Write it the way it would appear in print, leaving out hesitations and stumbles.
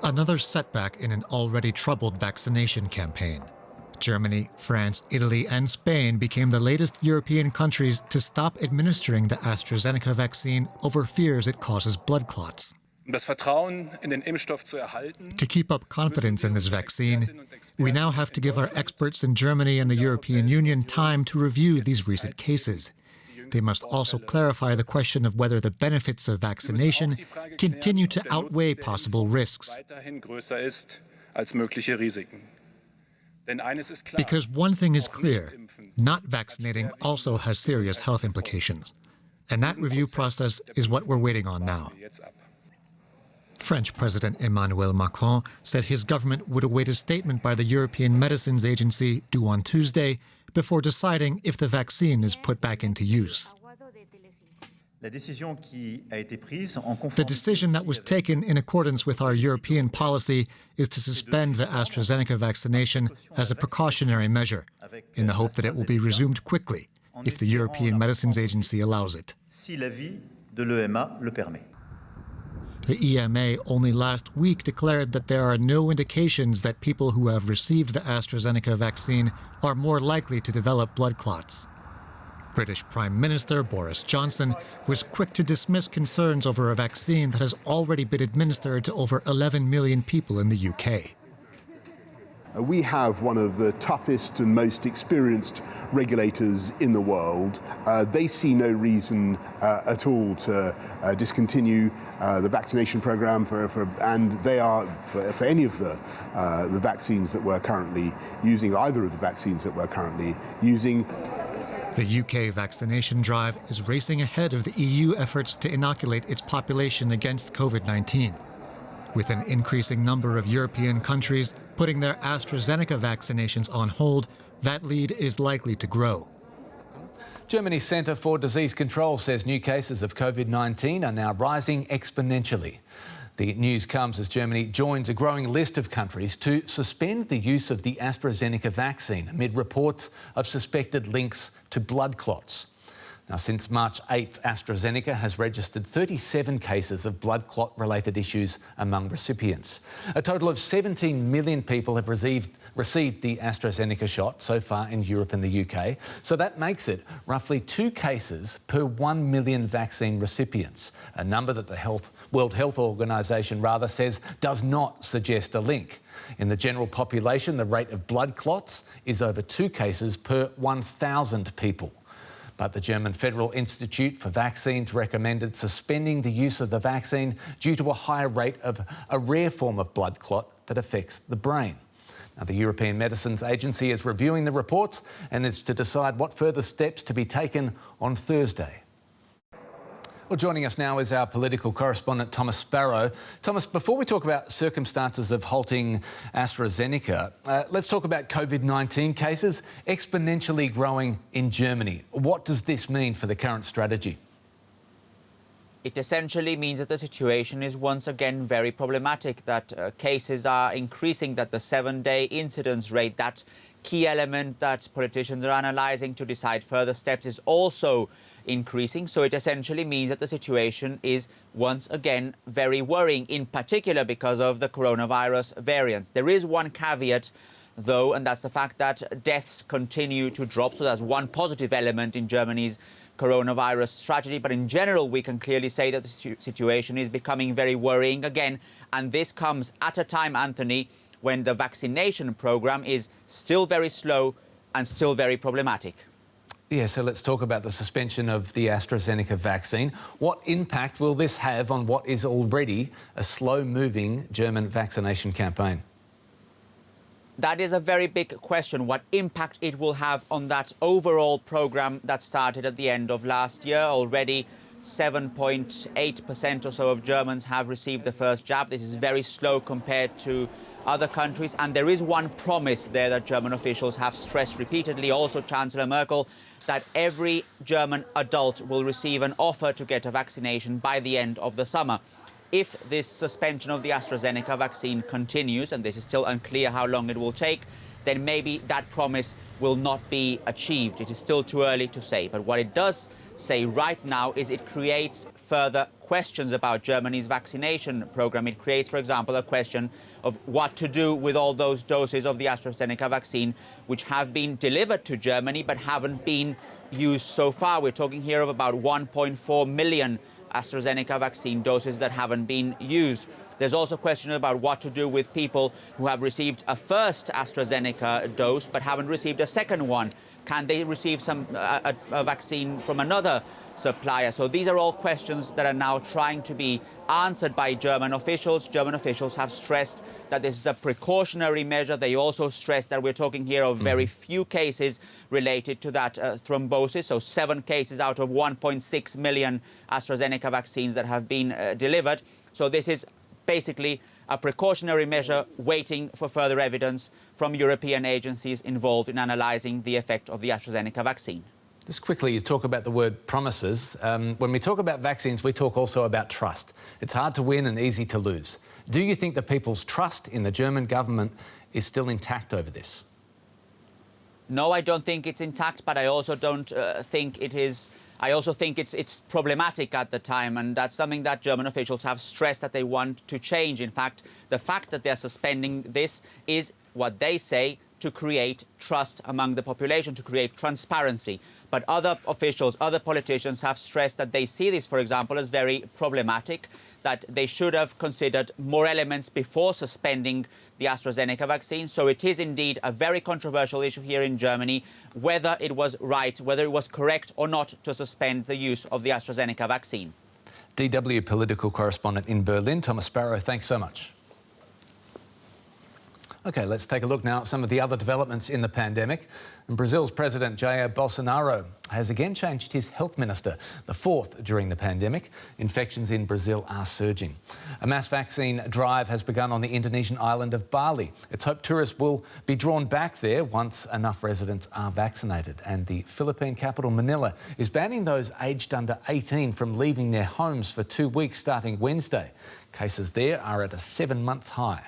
Another setback in an already troubled vaccination campaign. Germany, France, Italy, and Spain became the latest European countries to stop administering the AstraZeneca vaccine over fears it causes blood clots. To keep up confidence in this vaccine, we now have to give our experts in Germany and the European Union time to review these recent cases. They must also clarify the question of whether the benefits of vaccination continue to outweigh possible risks. Because one thing is clear, not vaccinating also has serious health implications. And that review process is what we're waiting on now. French President Emmanuel Macron said his government would await a statement by the European Medicines Agency due on Tuesday before deciding if the vaccine is put back into use. The decision that was taken in accordance with our European policy is to suspend the AstraZeneca vaccination as a precautionary measure, in the hope that it will be resumed quickly if the European Medicines Agency allows it. The EMA only last week declared that there are no indications that people who have received the AstraZeneca vaccine are more likely to develop blood clots. British Prime Minister Boris Johnson was quick to dismiss concerns over a vaccine that has already been administered to over 11 million people in the UK. We have one of the toughest and most experienced regulators in the world. They see no reason at all to discontinue the vaccination program and they are for any of the vaccines that we're currently using, either of the vaccines that we're currently using. The UK vaccination drive is racing ahead of the EU efforts to inoculate its population against COVID-19. With an increasing number of European countries putting their AstraZeneca vaccinations on hold, that lead is likely to grow. Germany's Centre for Disease Control says new cases of COVID-19 are now rising exponentially. The news comes as Germany joins a growing list of countries to suspend the use of the AstraZeneca vaccine amid reports of suspected links to blood clots. Now, since March 8th, AstraZeneca has registered 37 cases of blood clot-related issues among recipients. A total of 17 million people have received the AstraZeneca shot so far in Europe and the UK, so that makes it roughly 2 cases per 1 million vaccine recipients, a number that the World Health Organisation says does not suggest a link. In the general population, the rate of blood clots is over 2 cases per 1,000 people. But the German Federal Institute for Vaccines recommended suspending the use of the vaccine due to a higher rate of a rare form of blood clot that affects the brain. Now, the European Medicines Agency is reviewing the reports and is to decide what further steps to be taken on Thursday. Well, joining us now is our political correspondent, Thomas Sparrow. Thomas, before we talk about circumstances of halting AstraZeneca, let's talk about COVID-19 cases exponentially growing in Germany. What does this mean for the current strategy? It essentially means that the situation is once again very problematic, that cases are increasing, that the 7-day incidence rate, that key element that politicians are analysing to decide further steps, is also increasing. So it essentially means that the situation is once again very worrying, in particular because of the coronavirus variants. There is one caveat, though, and that's the fact that deaths continue to drop. So that's one positive element in Germany's coronavirus strategy. But in general, we can clearly say that the situation is becoming very worrying again. And this comes at a time, Anthony, when the vaccination program is still very slow and still very problematic. Yeah, so let's talk about the suspension of the AstraZeneca vaccine. What impact will this have on what is already a slow-moving German vaccination campaign? That is a very big question, what impact it will have on that overall program that started at the end of last year. Already 7.8% or so of Germans have received the first jab. This is very slow compared to other countries. And there is one promise there that German officials have stressed repeatedly, also Chancellor Merkel, that every German adult will receive an offer to get a vaccination by the end of the summer. If this suspension of the AstraZeneca vaccine continues, and this is still unclear how long it will take, then maybe that promise will not be achieved. It is still too early to say. But what it does say right now is it creates further questions about Germany's vaccination program. It creates, for example, a question of what to do with all those doses of the AstraZeneca vaccine which have been delivered to Germany but haven't been used so far. We're talking here of about 1.4 million AstraZeneca vaccine doses that haven't been used. There's also questions about what to do with people who have received a first AstraZeneca dose but haven't received a second one. Can they receive a vaccine from another supplier? So these are all questions that are now trying to be answered by German officials. German officials have stressed that this is a precautionary measure. They also stress that we're talking here of very few cases related to that thrombosis. So 7 cases out of 1.6 million AstraZeneca vaccines that have been delivered. So this is basically a precautionary measure waiting for further evidence from European agencies involved in analysing the effect of the AstraZeneca vaccine. Just quickly, you talk about the word promises. When we talk about vaccines, we talk also about trust. It's hard to win and easy to lose. Do you think the people's trust in the German government is still intact over this? No, I don't think it's intact, but I also don't think it is. I also think it's problematic at the time, and that's something that German officials have stressed that they want to change. In fact, the fact that they're suspending this is what they say to create trust among the population, to create transparency. But other officials, other politicians have stressed that they see this, for example, as very problematic, that they should have considered more elements before suspending the AstraZeneca vaccine. So it is indeed a very controversial issue here in Germany, whether it was right, whether it was correct or not to suspend the use of the AstraZeneca vaccine. DW political correspondent in Berlin, Thomas Sparrow, thanks so much. OK, let's take a look now at some of the other developments in the pandemic. And Brazil's President Jair Bolsonaro has again changed his health minister, the 4th during the pandemic. Infections in Brazil are surging. A mass vaccine drive has begun on the Indonesian island of Bali. It's hoped tourists will be drawn back there once enough residents are vaccinated. And the Philippine capital, Manila, is banning those aged under 18 from leaving their homes for 2 weeks starting Wednesday. Cases there are at a 7-month high.